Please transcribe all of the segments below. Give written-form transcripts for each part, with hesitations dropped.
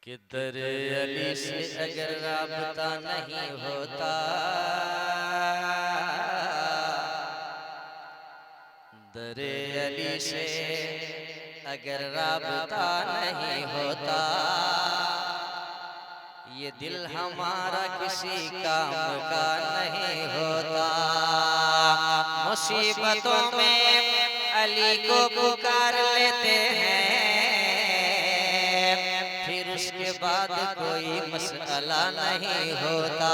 کہ در علی سے اگر رابطہ نہیں ہوتا، در علی سے اگر رابطہ نہیں ہوتا، یہ دل ہمارا کسی کام کا نہیں ہوتا۔ مصیبتوں میں علی کو پکار لیتے ہیں، پھر اس کے بعد کوئی مسئلہ نہیں ہوتا۔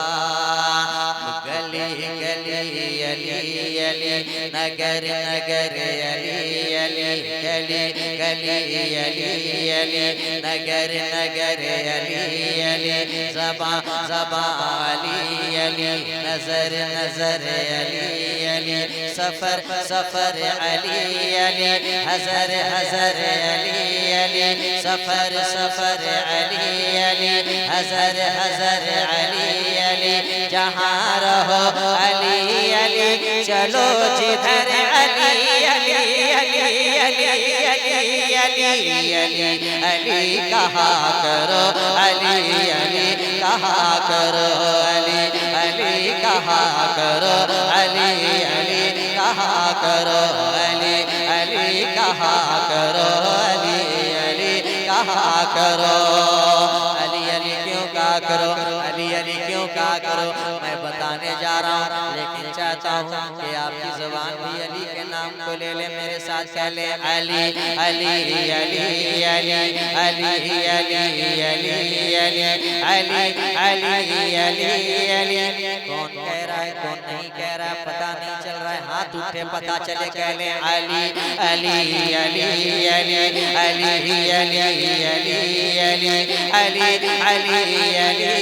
گلی گلی علی علی، نگر نگر علی علی، گلی گلی علی علی، نگر نگر علی علی، زباں زباں علی علی، نظر نظر علی علی، سفر سفر علی علی، حضر حضر علی علی، سفر سفر علی علی، حضر حضر علی علی، جہاں رہو علی علی، چلو جدھر علی علی علی علی علی علی علی، علی کہا کرو علی علی کہا کرو، علی علی کہا کرو، علی علی کہا کرو، علی علی کہا کرو، علی علی کہا کرو۔ علی علی کیوں کہا کرو، علی علی کیوں کہا کرو، میں بتانے جا رہا ہوں، لیکن چاہتا ہوں کہ آپ کی زبان بھی علی کے نام کو لے لیں، میرے ساتھ کہہ لیں علی علی علی علی علی علی علی علی علی علی علی۔ کون کہہ رہا ہے کون نہیں کہہ رہا ہے پتہ نہیں چل رہا ہے، ہاتھ اٹھے پتہ چلے، کہہ لیں علی علی علی علی علی علی علی علی علی علی علی علی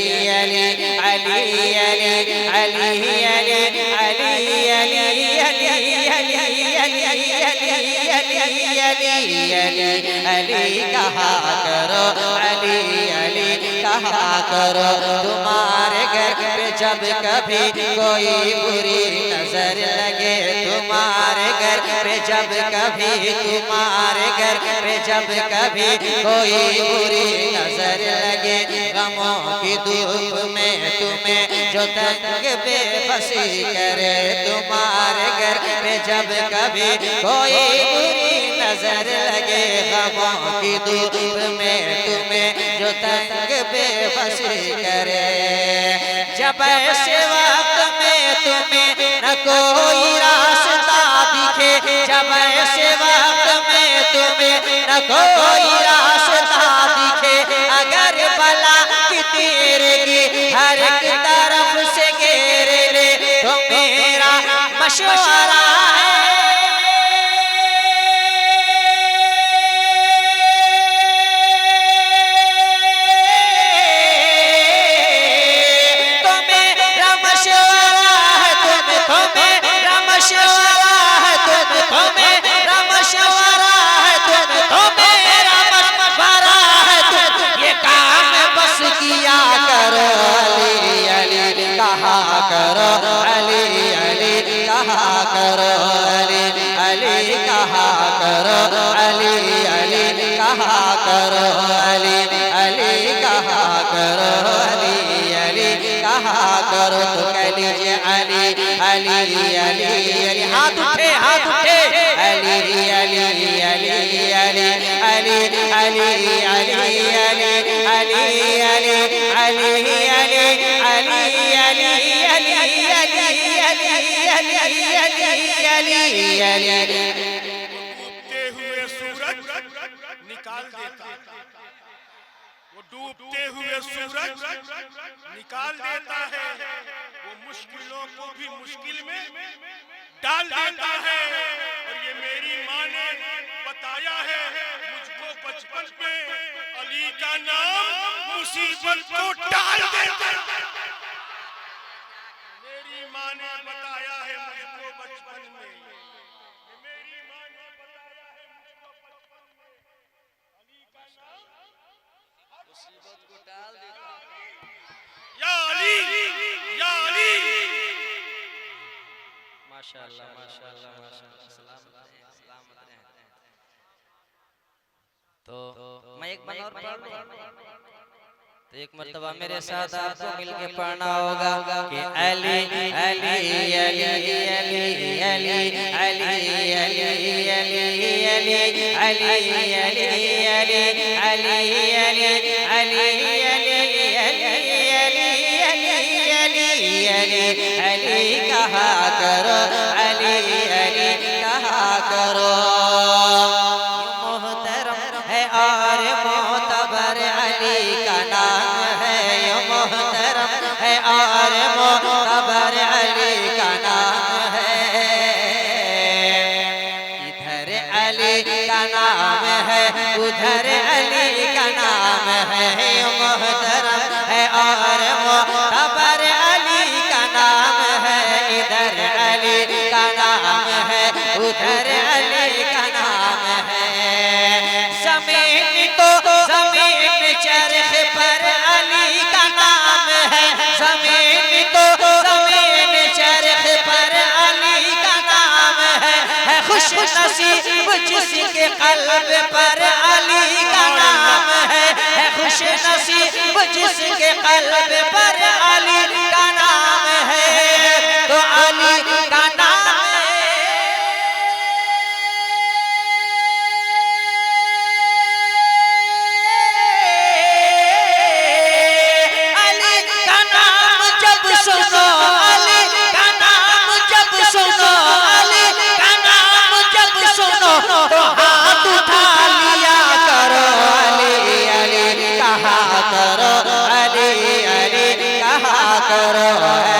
علی کہا کرو، علی علی کہا کرو۔ تمہارے گھر پہ جب کبھی کوئی بری نظر لگے، تمہارے گھر پہ جب کبھی، تمہارے گھر پہ جب کبھی کوئی بری نظر لگے، غموں کی دھوپ میں تمہیں جو تنگ بے بسی کرے، تمہارے گھر پہ جب کبھی کوئی بری نظر لگے، غموں کی دھوپ میں تمہیں جو تنگ بے بسی کرے، جب ایسے وقت میں تمہیں نہ کوئی راستہ دکھے، جب ایسے وقت میں تمہیں نہ کوئی راستہ دکھے، اگر بلا کی تیرگی ہر ایک طرف سے گھیر لے، تو میرا مشورہ ہے کیا کرو، علی علی کہا کرو، علی علی کہا کرو، علی علی کہا کرو، علی علی کہا کرو، علی علی کہا کرو، علی علی کہا کرو۔ تو کہہ لیجئے علی علی علی علی، ہاتھ اٹھے ہاتھ اٹھے، علی علی علی علی علی علی علی علی علی ڈوبتے ہوئے سورج نکال دیتا ہے، وہ ڈوبتے ہوئے سورج نکال دیتا ہے، وہ مشکلوں کو بھی مشکل میں ڈال دیتا ہے۔ اور یہ میری ماں نے بتایا ہے مجھ کو بچپن میں، علی کا نام مصیبت کو ڈال دیتا ہے۔ میری ماں نے بتایا ہے مجھ کو بچپن میں، میری ماں نے بتایا ہے مجھ کو بچپن میں، علی کا نام مصیبت کو ٹال دیتا ہے۔ یا علی یا علی۔ ماشاءاللہ ماشاءاللہ ماشاءاللہ، سلامت رہیں سلامت رہیں۔ تو میں ایک بند اور پڑھ لوں۔ تو ایک مرتبہ میرے ساتھ آپ کو مل کے پڑھنا ہوگا کہ علی علی علی علی علی علی علی علی علی علی کہا کرو علی علی کہا کرو محترم ہے اور معتبر علی کا نام ہے یہ محترم ہے اور معتبر علی کا نام ہے ادھر علی کا نام ہے ادھر علی کا نام ہے یہ محترم ہے اور معتبر علی کا نام ہے ادھر علی کا نام ہے ادھر علی کا نام ہے زمین تو زمین چرخ پر علی کا نام ہے زمین تو زمین چرخ پر علی کا نام ہے خوش نصیب جس کے قلب پر علی کا نام ہے خوش نصیب جس کے قلب پر علی کا نام ہے تو علی کا نام کرو